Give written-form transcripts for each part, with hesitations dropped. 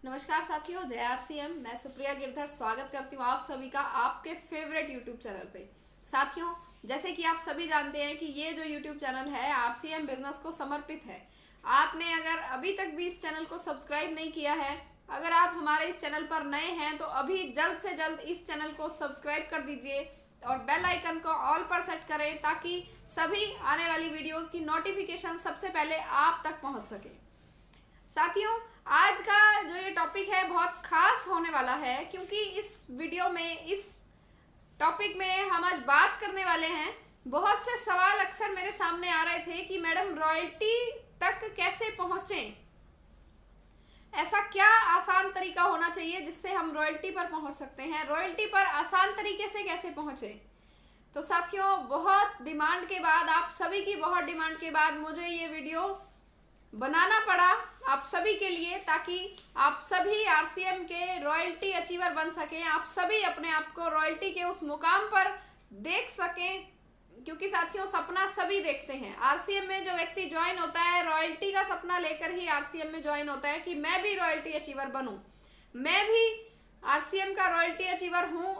नमस्कार साथियों, जय आरसीएम। मैं सुप्रिया गिरधर स्वागत करती हूँ आप सभी का आपके फेवरेट यूट्यूब चैनल पे। साथियों, जैसे कि आप सभी जानते हैं कि ये जो यूट्यूब चैनल है आरसीएम बिजनेस को समर्पित है। आपने अगर अभी तक भी इस चैनल को सब्सक्राइब नहीं किया है, अगर आप हमारे इस चैनल पर नए हैं तो अभी जल्द से जल्द इस चैनल को सब्सक्राइब कर दीजिए और बेल आइकन को ऑल पर सेट करें ताकि सभी आने वाली वीडियोस की नोटिफिकेशन सबसे पहले आप तक पहुंच सके। साथियों, आज का जो ये टॉपिक है बहुत खास होने वाला है, क्योंकि इस वीडियो में इस टॉपिक में हम आज बात करने वाले हैं। बहुत से सवाल अक्सर मेरे सामने आ रहे थे कि मैडम रॉयल्टी तक कैसे पहुंचे, ऐसा क्या आसान तरीका होना चाहिए जिससे हम रॉयल्टी पर पहुंच सकते हैं, रॉयल्टी पर आसान तरीके से कैसे पहुंचे। तो साथियों, बहुत डिमांड के बाद, आप सभी की बहुत डिमांड के बाद मुझे ये वीडियो बनाना पड़ा आप सभी के लिए, ताकि आप सभी आरसीएम के रॉयल्टी अचीवर बन सकें, आप सभी अपने आप को रॉयल्टी के उस मुकाम पर देख सकें। क्योंकि साथियों, सपना सभी देखते हैं। आरसीएम में जो व्यक्ति ज्वाइन होता है रॉयल्टी का सपना लेकर ही आरसीएम में ज्वाइन होता है कि मैं भी रॉयल्टी अचीवर बनूं, मैं भी आरसीएम का रॉयल्टी अचीवर हूं,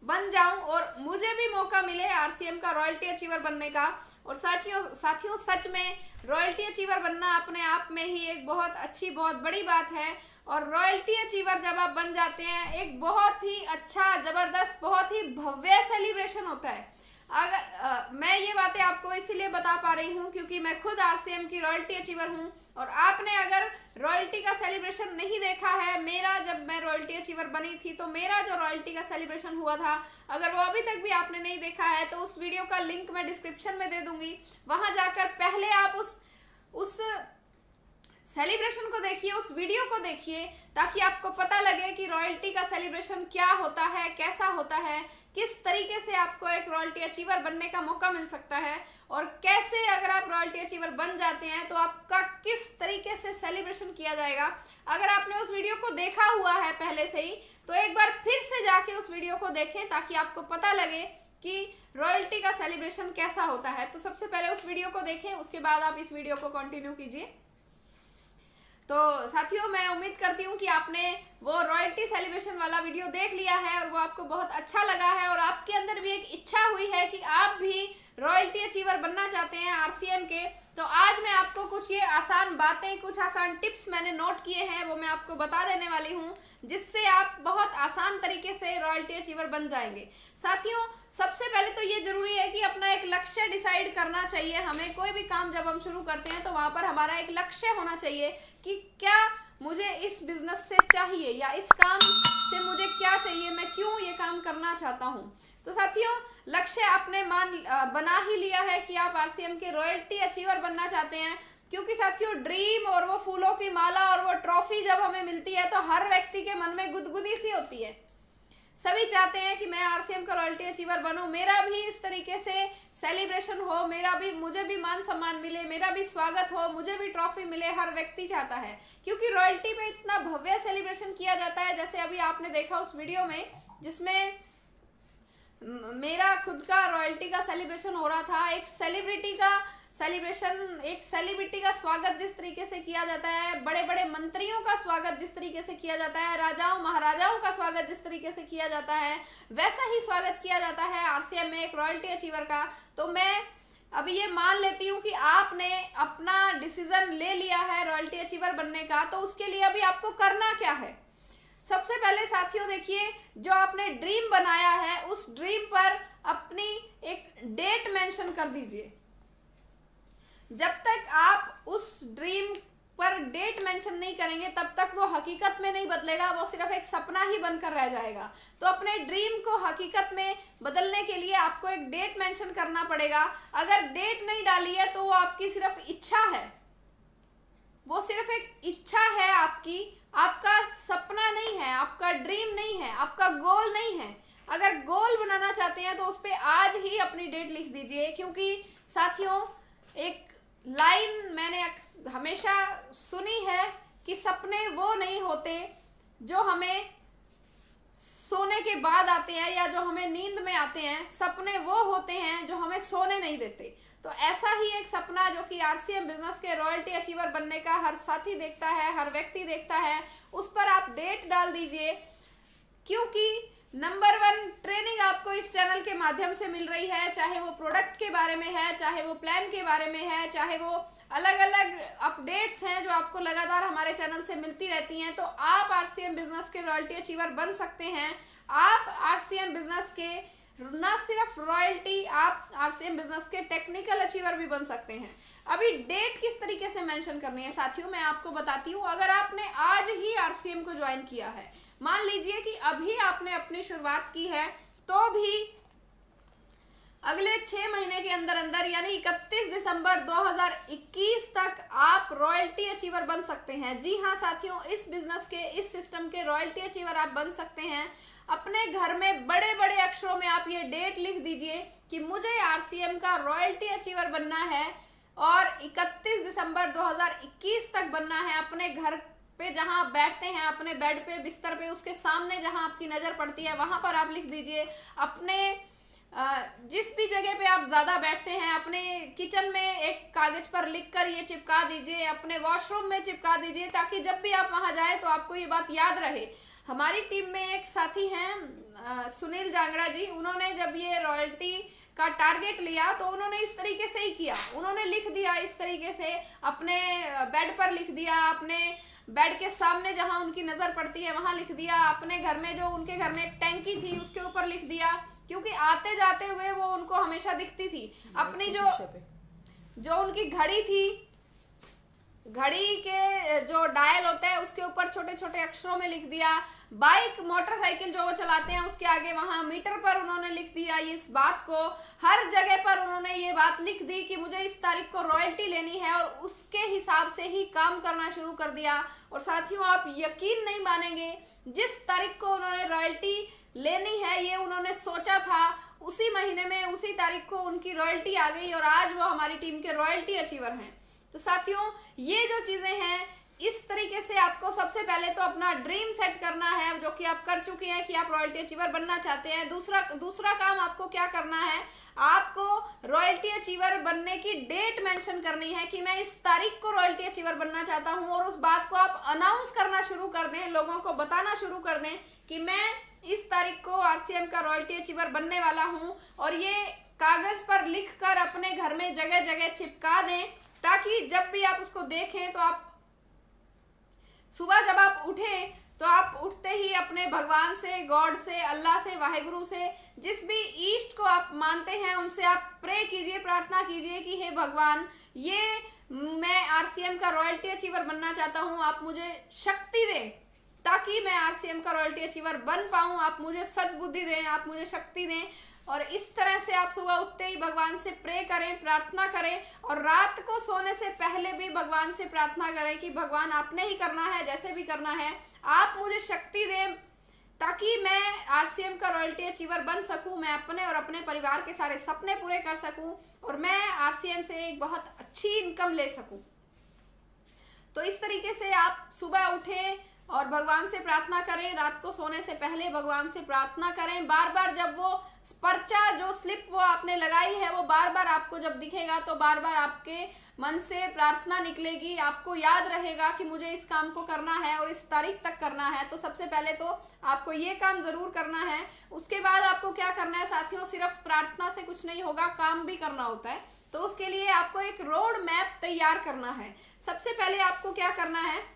बन जाऊं और मुझे भी मौका मिले आरसीएम का रॉयल्टी अचीवर बनने का। और साथियों सच में रॉयल्टी अचीवर बनना अपने आप में ही एक बहुत अच्छी, बहुत बड़ी बात है। और रॉयल्टी अचीवर जब आप बन जाते हैं, एक बहुत ही अच्छा, जबरदस्त, बहुत ही भव्य सेलिब्रेशन होता है। अगर मैं ये बातें आपको इसीलिए बता पा रही हूँ क्योंकि मैं खुद आरसीएम की रॉयल्टी अचीवर हूँ। और आपने अगर रॉयल्टी का सेलिब्रेशन नहीं देखा है, मेरा जब मैं रॉयल्टी अचीवर बनी थी तो मेरा जो रॉयल्टी का सेलिब्रेशन हुआ था, अगर वो अभी तक भी आपने नहीं देखा है तो उस वीडियो का लिंक मैं डिस्क्रिप्शन में दे दूंगी। वहां जाकर पहले आप उस सेलिब्रेशन को देखिए, उस वीडियो को देखिए, ताकि आपको पता लगे कि रॉयल्टी का सेलिब्रेशन क्या होता है, कैसा होता है, किस तरीके से आपको एक रॉयल्टी अचीवर बनने का मौका मिल सकता है, और कैसे अगर आप रॉयल्टी अचीवर बन जाते हैं तो आपका किस तरीके से सेलिब्रेशन किया जाएगा। अगर आपने उस वीडियो को देखा हुआ है पहले से ही तो एक बार फिर से जाके उस वीडियो को देखें ताकि आपको पता लगे कि रॉयल्टी का सेलिब्रेशन कैसा होता है। तो सबसे पहले उस वीडियो को देखें, उसके बाद आप इस वीडियो को कंटिन्यू कीजिए। तो साथियों, मैं उम्मीद करती हूँ कि आपने वो रॉयल्टी सेलिब्रेशन वाला वीडियो देख लिया है और वो आपको बहुत अच्छा लगा है और आपके अंदर भी एक इच्छा हुई है कि आप भी रॉयल्टी अचीवर बनना चाहते हैं आरसीएम के। तो आज मैं आपको कुछ ये आसान बातें, कुछ आसान टिप्स मैंने नोट किए हैं, वो मैं आपको बता देने वाली हूँ, जिससे आप बहुत आसान तरीके से रॉयल्टी अचीवर बन जाएंगे। साथियों, सबसे पहले तो ये जरूरी है कि अपना एक लक्ष्य डिसाइड करना चाहिए हमें। कोई भी काम जब हम शुरू करते हैं तो वहां पर हमारा एक लक्ष्य होना चाहिए कि क्या मुझे इस बिजनेस से चाहिए या इस काम से मुझे क्या चाहिए, मैं क्यों ये काम करना चाहता हूँ। तो साथियों, लक्ष्य आपने बना ही लिया है कि आप आरसीएम के रॉयल्टी अचीवर बनना चाहते हैं। क्योंकि साथियों, ड्रीम और वो फूलों की माला और वो ट्रॉफी जब हमें मिलती है तो हर व्यक्ति के मन में गुदगुदी सी होती है। सभी चाहते हैं कि मैं आरसीएम का रॉयल्टी अचीवर बनूं, मेरा भी इस तरीके से सेलिब्रेशन हो, मुझे भी मान सम्मान मिले, मेरा भी स्वागत हो, मुझे भी ट्रॉफी मिले। हर व्यक्ति चाहता है क्योंकि रॉयल्टी में इतना भव्य सेलिब्रेशन किया जाता है। जैसे अभी आपने देखा उस वीडियो में जिसमें मेरा खुद का रॉयल्टी का सेलिब्रेशन हो रहा था, एक सेलिब्रिटी का सेलिब्रेशन, एक सेलिब्रिटी का स्वागत जिस तरीके से किया जाता है, बड़े बड़े मंत्रियों का स्वागत जिस तरीके से किया जाता है, राजाओं महाराजाओं का स्वागत जिस तरीके से किया जाता है, वैसा ही स्वागत किया जाता है आरसीएम में एक रॉयल्टी अचीवर का। तो मैं अभी ये मान लेती हूँ कि आपने अपना डिसीजन ले लिया है रॉयल्टी अचीवर बनने का, तो उसके लिए अभी आपको करना क्या है। सबसे पहले साथियों देखिए, जो आपने ड्रीम बनाया है उस ड्रीम पर अपनी एक डेट मेंशन कर दीजिए। जब तक आप उस ड्रीम पर डेट मेंशन नहीं करेंगे तब तक वो हकीकत में नहीं बदलेगा, वो सिर्फ एक सपना ही बनकर रह जाएगा। तो अपने ड्रीम को हकीकत में बदलने के लिए आपको एक डेट मेंशन करना पड़ेगा। अगर डेट नहीं डाली है तो वो आपकी सिर्फ इच्छा है, वो सिर्फ एक इच्छा है आपकी, आपका सपना नहीं है, आपका ड्रीम नहीं है, आपका गोल नहीं है। अगर गोल बनाना चाहते हैं तो उस पर आज ही अपनी डेट लिख दीजिए। क्योंकि साथियों, एक लाइन मैंने हमेशा सुनी है कि सपने वो नहीं होते जो हमें सोने के बाद आते हैं या जो हमें नींद में आते हैं, सपने वो होते हैं जो हमें सोने नहीं देते। तो ऐसा ही एक सपना जो कि आरसीएम बिजनेस के रॉयल्टी अचीवर बनने का हर साथी देखता है, हर व्यक्ति देखता है, उस पर आप डेट डाल दीजिए, क्योंकि नंबर 1 ट्रेनिंग आपको इस चैनल के माध्यम से मिल रही है, चाहे वो प्रोडक्ट के बारे में है, चाहे वो प्लान के बारे में है, चाहे वो अलग अलग अपडेट्स हैं जो आपको लगातार हमारे चैनल से मिलती रहती हैं। तो आप आरसीएम बिजनेस के रॉयल्टी अचीवर बन सकते हैं। आप आरसीएम बिजनेस के ना सिर्फ रॉयल्टी, आप आरसीएम बिजनेस के टेक्निकल अचीवर भी बन सकते हैं। अभी डेट किस तरीके से मेंशन करनी है साथियों, मैं आपको बताती हूँ। अगर आपने आज ही आरसीएम को ज्वाइन किया है, मान लीजिए कि अभी आपने अपनी शुरुआत की है, तो भी अगले 6 महीने के अंदर अंदर यानी 31 दिसंबर 2021 तक आप रॉयल्टी अचीवर बन सकते हैं। जी हाँ साथियों, इस बिजनेस के, इस सिस्टम के रॉयल्टी अचीवर आप बन सकते हैं। अपने घर में बड़े बड़े अक्षरों में आप ये डेट लिख दीजिए कि मुझे आरसीएम का रॉयल्टी अचीवर बनना है और 31 दिसंबर 2021 तक बनना है। अपने घर पे जहां आप बैठते हैं, अपने बेड पे, बिस्तर पे, उसके सामने जहां आपकी नज़र पड़ती है वहां पर आप लिख दीजिए। अपने जिस भी जगह पे आप ज़्यादा बैठते हैं, अपने किचन में एक कागज़ पर लिखकर ये चिपका दीजिए, अपने वॉशरूम में चिपका दीजिए, ताकि जब भी आप वहां जाएं तो आपको ये बात याद रहे। हमारी टीम में एक साथी हैं सुनील जांगड़ा जी, उन्होंने जब ये रॉयल्टी का टारगेट लिया तो उन्होंने इस तरीके से ही किया। उन्होंने लिख दिया इस तरीके से, अपने बेड पर लिख दिया, अपने बेड के सामने जहां उनकी नज़र पड़ती है वहां लिख दिया, अपने घर में जो उनके घर में एक टैंकी थी उसके ऊपर लिख दिया, क्योंकि आते जाते हुए वो उनको हमेशा दिखती थी। अपनी जो उनकी घड़ी थी, घड़ी के जो डायल होता है उसके ऊपर छोटे छोटे अक्षरों में लिख दिया। बाइक, मोटरसाइकिल जो वो चलाते हैं उसके आगे वहां मीटर पर उन्होंने लिख दिया इस बात को। हर जगह पर उन्होंने ये बात लिख दी कि मुझे इस तारीख को रॉयल्टी लेनी है, और उसके हिसाब से ही काम करना शुरू कर दिया। और साथियों, आप यकीन नहीं मानेंगे, जिस तारीख को उन्होंने रॉयल्टी लेनी है ये उन्होंने सोचा था, उसी महीने में उसी तारीख को उनकी रॉयल्टी आ गई और आज वो हमारी टीम के रॉयल्टी अचीवर हैं। तो साथियों, ये जो चीज़ें हैं, इस तरीके से आपको सबसे पहले तो अपना ड्रीम सेट करना है, जो कि आप कर चुके हैं कि आप रॉयल्टी अचीवर बनना चाहते हैं। दूसरा काम आपको क्या करना है, आपको रॉयल्टी अचीवर बनने की डेट मेंशन करनी है कि मैं इस तारीख को रॉयल्टी अचीवर बनना चाहता हूं, और उस बात को आप अनाउंस करना शुरू कर दें, लोगों को बताना शुरू कर दें कि मैं इस तारीख को आरसीएम का रॉयल्टी अचीवर बनने वाला हूं। और ये कागज पर लिखकर अपने घर में जगह जगह चिपका दें, ताकि जब भी आप उसको देखें तो आप सुबह जब आप उठें तो आप उठते ही अपने भगवान से, गॉड से, अल्लाह से, वाहेगुरु से, जिस भी ईष्ट को आप मानते हैं उनसे आप प्रे कीजिए, प्रार्थना कीजिए कि हे भगवान, ये मैं आरसीएम का रॉयल्टी अचीवर बनना चाहता हूँ, आप मुझे शक्ति दें ताकि मैं आरसीएम का रॉयल्टी अचीवर बन पाऊँ, आप मुझे सद्बुद्धि दें, आप मुझे शक्ति दें। और इस तरह से आप सुबह उठते ही भगवान से प्रे करें, प्रार्थना करें, और रात को सोने से पहले भी भगवान से प्रार्थना करें कि भगवान आपने ही करना है, जैसे भी करना है, आप मुझे शक्ति दें ताकि मैं आरसीएम का रॉयल्टी अचीवर बन सकूं, मैं अपने और अपने परिवार के सारे सपने पूरे कर सकूं, और मैं आरसीएम से एक बहुत अच्छी इनकम ले सकूं। तो इस तरीके से आप सुबह उठें और भगवान से प्रार्थना करें, रात को सोने से पहले भगवान से प्रार्थना करें। बार बार जब वो पर्चा, जो स्लिप वो आपने लगाई है, वो बार बार आपको जब दिखेगा तो बार बार आपके मन से प्रार्थना निकलेगी, आपको याद रहेगा कि मुझे इस काम को करना है और इस तारीख तक करना है। तो सबसे पहले तो आपको ये काम ज़रूर करना है। उसके बाद आपको क्या करना है साथियों, सिर्फ प्रार्थना से कुछ नहीं होगा, काम भी करना होता है। तो उसके लिए आपको एक रोड मैप तैयार करना है। सबसे पहले आपको क्या करना है,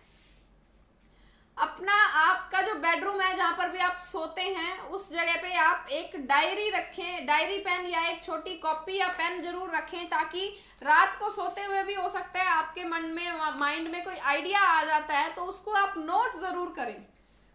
अपना आपका जो बेडरूम है जहाँ पर भी आप सोते हैं उस जगह पे आप एक डायरी रखें, डायरी पेन या एक छोटी कॉपी या पेन जरूर रखें, ताकि रात को सोते हुए भी हो सकता है आपके मन में, माइंड में कोई आइडिया आ जाता है तो उसको आप नोट ज़रूर करें।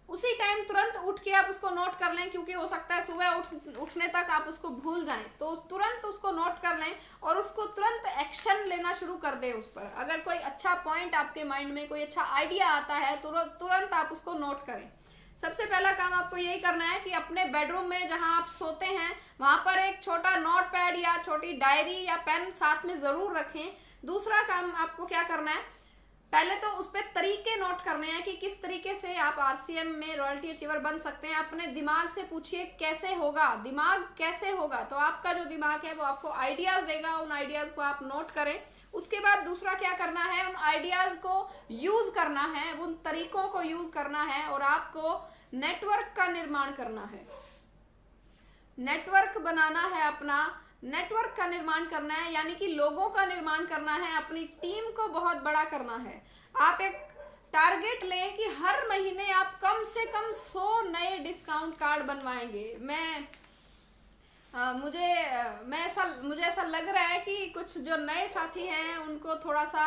उसी टाइम तुरंत उठ के आप उसको नोट कर लें, क्योंकि हो सकता है सुबह उठने तक आप उसको भूल जाएं, तो तुरंत उसको नोट कर लें और उसको तुरंत एक्शन लेना शुरू कर दें उस पर। अगर कोई अच्छा पॉइंट आपके माइंड में, कोई अच्छा आइडिया आता है तो तुरंत आप उसको नोट करें। सबसे पहला काम आपको यही करना है कि अपने बेडरूम में जहां आप सोते हैं वहां पर एक छोटा नोट पैड या छोटी डायरी या पेन साथ में ज़रूर रखें। दूसरा काम आपको क्या करना है, पहले तो उस पर तरीके नोट करने हैं कि किस तरीके से आप आरसीएम में रॉयल्टी अचीवर बन सकते हैं। अपने दिमाग से पूछिए कैसे होगा, दिमाग कैसे होगा। तो आपका जो दिमाग है वो आपको आइडियाज देगा, उन आइडियाज को आप नोट करें। उसके बाद दूसरा क्या करना है, उन आइडियाज को यूज करना है, उन तरीकों को यूज करना है और आपको नेटवर्क का निर्माण करना है, नेटवर्क बनाना है अपना, नेटवर्क का निर्माण करना है, यानी कि लोगों का निर्माण करना है, अपनी टीम को बहुत बड़ा करना है। आप एक टारगेट लें कि हर महीने आप कम से कम 100 नए डिस्काउंट कार्ड बनवाएंगे। मुझे ऐसा लग रहा है कि कुछ जो नए साथी हैं उनको थोड़ा सा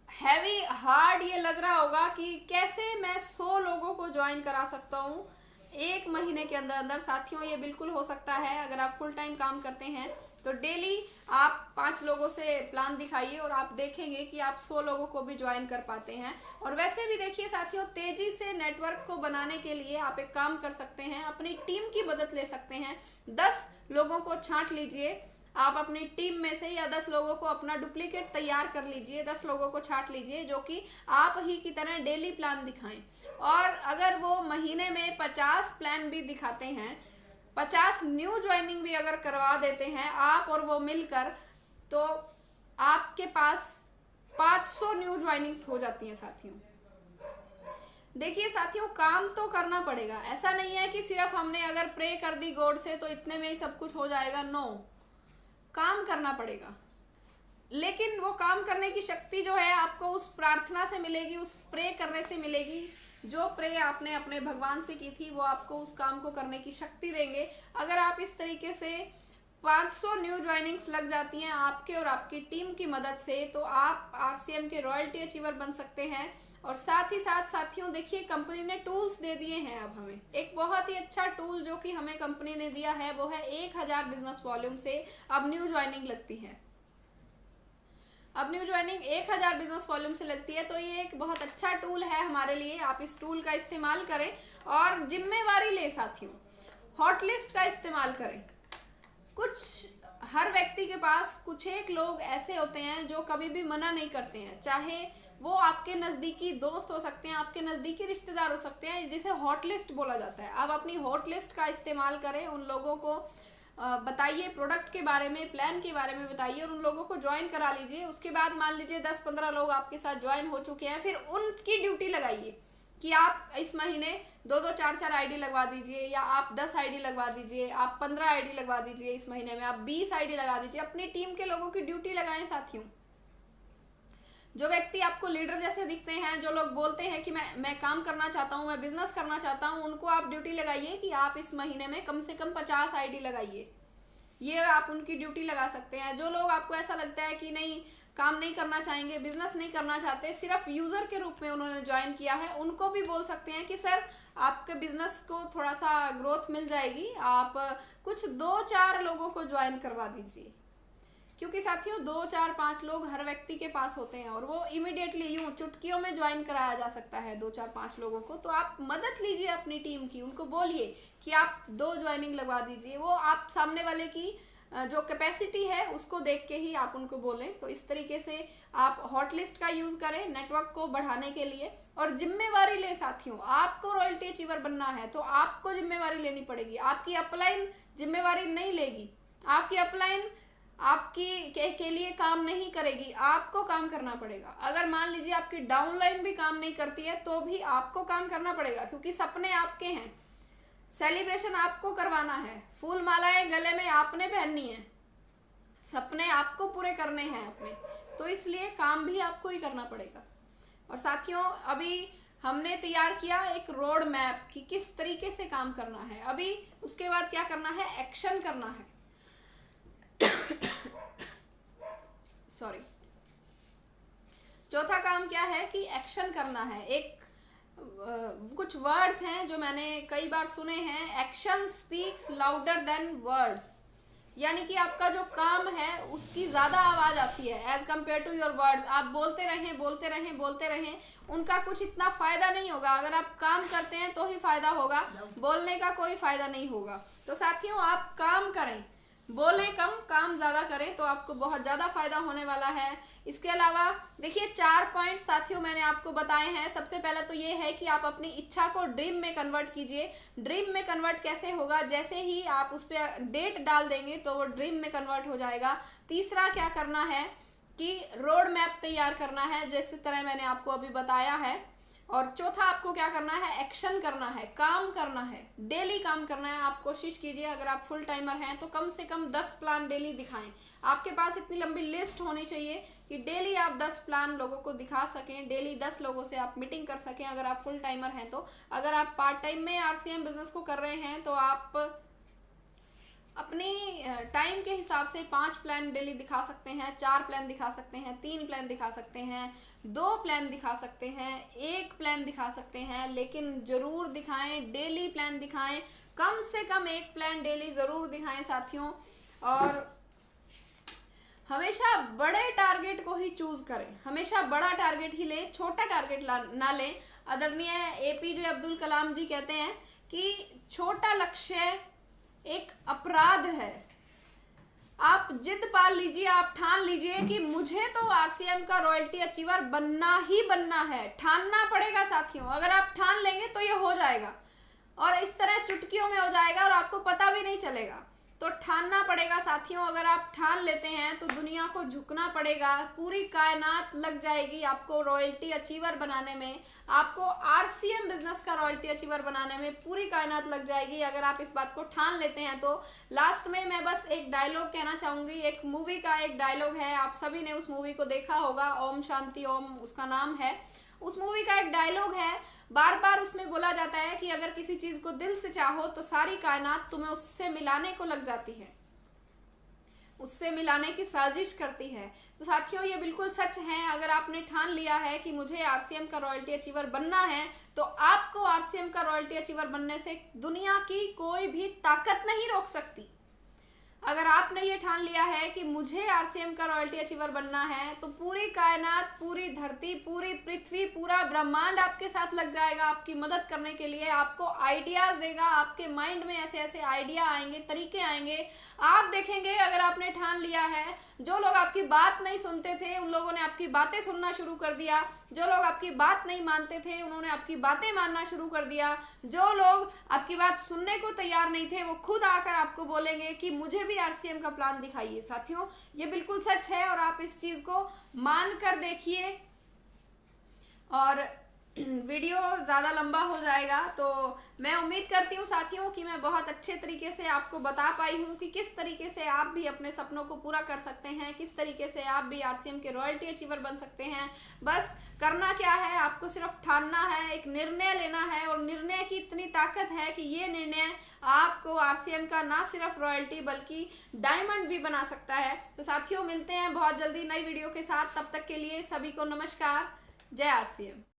हैवी हार्ड ये लग रहा होगा कि कैसे मैं 100 लोगों को ज्वाइन करा सकता हूँ एक महीने के अंदर अंदर। साथियों, ये बिल्कुल हो सकता है अगर आप फुल टाइम काम करते हैं तो डेली आप 5 लोगों से प्लान दिखाइए और आप देखेंगे कि आप 100 लोगों को भी ज्वाइन कर पाते हैं। और वैसे भी देखिए साथियों, तेजी से नेटवर्क को बनाने के लिए आप एक काम कर सकते हैं, अपनी टीम की मदद ले सकते हैं। 10 लोगों को छांट लीजिए आप अपनी टीम में से, या 10 लोगों को अपना डुप्लीकेट तैयार कर लीजिए, 10 लोगों को छांट लीजिए जो कि आप ही की तरह डेली प्लान दिखाएं। और अगर वो महीने में 50 प्लान भी दिखाते हैं, 50 न्यू ज्वाइनिंग भी अगर करवा देते हैं आप और वो मिलकर, तो आपके पास 500 न्यू ज्वाइनिंग्स हो जाती हैं साथियों। देखिए साथियों, काम तो करना पड़ेगा। ऐसा नहीं है कि सिर्फ हमने अगर प्रे कर दी गॉड से तो इतने में ही सब कुछ हो जाएगा। नो, काम करना पड़ेगा। लेकिन वो काम करने की शक्ति जो है आपको उस प्रार्थना से मिलेगी, उस प्रे करने से मिलेगी। जो प्रे आपने अपने भगवान से की थी वो आपको उस काम को करने की शक्ति देंगे। अगर आप इस तरीके से 500 न्यू ज्वाइनिंग्स लग जाती हैं आपके और आपकी टीम की मदद से, तो आप आरसीएम के रॉयल्टी अचीवर बन सकते हैं। और साथ ही साथ साथियों, देखिए कंपनी ने टूल्स दे दिए हैं। अब हमें एक बहुत ही अच्छा टूल जो कि हमें कंपनी ने दिया है वो है 1000 बिजनेस वॉल्यूम से अब न्यू ज्वाइनिंग लगती है। अब न्यू ज्वाइनिंग 1000 बिजनेस वॉल्यूम से लगती है, तो ये एक बहुत अच्छा टूल है हमारे लिए। आप इस टूल का इस्तेमाल करें और जिम्मेवारी ले साथियों, हॉट लिस्ट का इस्तेमाल करें। हर व्यक्ति के पास कुछ एक लोग ऐसे होते हैं जो कभी भी मना नहीं करते हैं, चाहे वो आपके नज़दीकी दोस्त हो सकते हैं, आपके नज़दीकी रिश्तेदार हो सकते हैं, जिसे हॉट लिस्ट बोला जाता है। आप अपनी हॉट लिस्ट का इस्तेमाल करें, उन लोगों को बताइए, प्रोडक्ट के बारे में, प्लान के बारे में बताइए और उन लोगों को ज्वाइन करा लीजिए। उसके बाद मान लीजिए 10-15 लोग आपके साथ ज्वाइन हो चुके हैं, फिर उनकी ड्यूटी लगाइए कि आप इस महीने 2-2, 4-4 आईडी लगवा दीजिए, या आप 10 आईडी लगवा दीजिए, आप 15 आईडी लगवा दीजिए, इस महीने में आप 20 आईडी लगा दीजिए। अपनी टीम के लोगों की ड्यूटी लगाएं साथियों। जो व्यक्ति आपको लीडर जैसे दिखते हैं, जो लोग बोलते हैं कि मैं काम करना चाहता हूँ, मैं बिजनेस करना चाहता हूँ, उनको आप ड्यूटी लगाइए कि आप इस महीने में कम से कम 50 आईडी लगाइए। ये आप उनकी ड्यूटी लगा सकते हैं। जो लोग आपको ऐसा लगता है कि नहीं, काम नहीं करना चाहेंगे, बिजनेस नहीं करना चाहते, सिर्फ यूज़र के रूप में उन्होंने ज्वाइन किया है, उनको भी बोल सकते हैं कि सर आपके बिजनेस को थोड़ा सा ग्रोथ मिल जाएगी, आप कुछ 2-4 लोगों को ज्वाइन करवा दीजिए। क्योंकि साथियों 2-4-5 लोग हर व्यक्ति के पास होते हैं और वो इमिडिएटली यूं चुटकियों में ज्वाइन कराया जा सकता है 2-4-5 लोगों को। तो आप मदद लीजिए अपनी टीम की, उनको बोलिए कि आप 2 ज्वाइनिंग लगवा दीजिए। वो आप सामने वाले की जो कैपेसिटी है उसको देख के ही आप उनको बोलें। तो इस तरीके से आप हॉट लिस्ट का यूज़ करें नेटवर्क को बढ़ाने के लिए। और जिम्मेवारी ले साथियों, आपको रॉयल्टी अचीवर बनना है तो आपको जिम्मेवारी लेनी पड़ेगी। आपकी अपलाइन जिम्मेवारी नहीं लेगी, आपकी अपलाइन आपकी के लिए काम नहीं करेगी, आपको काम करना पड़ेगा। अगर मान लीजिए आपकी डाउनलाइन भी काम नहीं करती है तो भी आपको काम करना पड़ेगा, क्योंकि सपने आपके हैं, सेलिब्रेशन आपको करवाना है, फूल मालाएं गले में आपने पहननी है, सपने आपको पूरे करने हैं अपने, तो इसलिए काम भी आपको ही करना पड़ेगा। और साथियों, अभी हमने तैयार किया एक रोड मैप कि किस तरीके से काम करना है। अभी उसके बाद क्या करना है, एक्शन करना है। सॉरी, चौथा काम क्या है कि एक्शन करना है। कुछ वर्ड्स हैं जो मैंने कई बार सुने हैं, action speaks louder than words, यानी कि आपका जो काम है उसकी ज़्यादा आवाज़ आती है as compare to your words. आप बोलते रहें बोलते रहें बोलते रहें, उनका कुछ इतना फ़ायदा नहीं होगा। अगर आप काम करते हैं तो ही फ़ायदा होगा, बोलने का कोई फ़ायदा नहीं होगा। तो साथियों, आप काम करें, बोलें कम काम ज़्यादा करें तो आपको बहुत ज़्यादा फायदा होने वाला है। इसके अलावा देखिए 4 पॉइंट साथियों मैंने आपको बताए हैं। सबसे पहले तो ये है कि आप अपनी इच्छा को ड्रीम में कन्वर्ट कीजिए। ड्रीम में कन्वर्ट कैसे होगा, जैसे ही आप उस पर डेट डाल देंगे तो वो ड्रीम में कन्वर्ट हो जाएगा। तीसरा क्या करना है कि रोड मैप तैयार करना है, जैसे तरह मैंने आपको अभी बताया है। और चौथा आपको क्या करना है, एक्शन करना है, काम करना है, डेली काम करना है। आप कोशिश कीजिए, अगर आप फुल टाइमर हैं तो कम से कम 10 प्लान डेली दिखाएं। आपके पास इतनी लंबी लिस्ट होनी चाहिए कि डेली आप 10 प्लान लोगों को दिखा सकें, डेली 10 लोगों से आप मीटिंग कर सकें, अगर आप फुल टाइमर हैं तो। अगर आप पार्ट टाइम में आरसीएम बिजनेस को कर रहे हैं तो आप अपनी टाइम के हिसाब से 5 प्लान डेली दिखा सकते हैं, 4 प्लान दिखा सकते हैं, 3 प्लान दिखा सकते हैं, 2 प्लान दिखा सकते हैं, 1 प्लान दिखा सकते हैं। लेकिन ज़रूर दिखाएं, डेली प्लान दिखाएं, कम से कम 1 प्लान डेली ज़रूर दिखाएं साथियों। और हमेशा बड़े टारगेट को ही चूज करें, हमेशा बड़ा टारगेट ही लें, छोटा टारगेट ना लें। आदरणीय एपीजे अब्दुल कलाम जी कहते हैं कि छोटा लक्ष्य एक अपराध है। आप जिद पाल लीजिए, आप ठान लीजिए कि मुझे तो आरसीएम का रॉयल्टी अचीवर बनना ही बनना है। ठानना पड़ेगा साथियों, अगर आप ठान लेंगे तो ये हो जाएगा और इस तरह चुटकियों में हो जाएगा और आपको पता भी नहीं चलेगा। तो ठानना पड़ेगा साथियों, अगर आप ठान लेते हैं तो दुनिया को झुकना पड़ेगा, पूरी कायनात लग जाएगी आपको रॉयल्टी अचीवर बनाने में, आपको आरसीएम बिजनेस का रॉयल्टी अचीवर बनाने में पूरी कायनात लग जाएगी अगर आप इस बात को ठान लेते हैं तो। लास्ट में मैं बस एक डायलॉग कहना चाहूँगी, एक मूवी का एक डायलॉग है, आप सभी ने उस मूवी को देखा होगा, ओम शांति ओम उसका नाम है। उस मूवी का एक डायलॉग है, बार बार उसमें बोला जाता है कि अगर किसी चीज को दिल से चाहो तो सारी कायनात तुम्हें उससे मिलाने को लग जाती है, उससे मिलाने की साजिश करती है। तो साथियों ये बिल्कुल सच है। अगर आपने ठान लिया है कि मुझे आरसीएम का रॉयल्टी अचीवर बनना है तो आपको आरसीएम का रॉयल्टी अचीवर बनने से दुनिया की कोई भी ताकत नहीं रोक सकती। अगर आपने ये ठान लिया है कि मुझे आरसीएम का रॉयल्टी अचीवर बनना है तो पूरी कायनात, पूरी धरती, पूरी पृथ्वी, पूरा ब्रह्मांड आपके साथ लग जाएगा आपकी मदद करने के लिए, आपको आइडियाज देगा, आपके माइंड में ऐसे ऐसे आइडिया आएंगे, तरीके आएंगे। आप देखेंगे अगर आपने ठान लिया है, जो लोग आपकी बात नहीं सुनते थे उन लोगों ने आपकी बातें सुनना शुरू कर दिया, जो लोग आपकी बात नहीं मानते थे उन्होंने आपकी बातें मानना शुरू कर दिया, जो लोग आपकी बात सुनने को तैयार नहीं थे वो खुद आकर आपको बोलेंगे कि मुझे भी आरसीएम का प्लान दिखाइए। साथियों ये बिल्कुल सच है और आप इस चीज को मान कर देखिए। और वीडियो ज़्यादा लंबा हो जाएगा तो मैं उम्मीद करती हूँ साथियों कि मैं बहुत अच्छे तरीके से आपको बता पाई हूँ कि किस तरीके से आप भी अपने सपनों को पूरा कर सकते हैं, किस तरीके से आप भी आरसीएम के रॉयल्टी अचीवर बन सकते हैं। बस करना क्या है, आपको सिर्फ ठानना है, एक निर्णय लेना है और निर्णय की इतनी ताकत है कि ये निर्णय आपको आरसीएम का ना सिर्फ रॉयल्टी बल्कि डायमंड भी बना सकता है। तो साथियों मिलते हैं बहुत जल्दी नई वीडियो के साथ, तब तक के लिए सभी को नमस्कार, जय आरसीएम।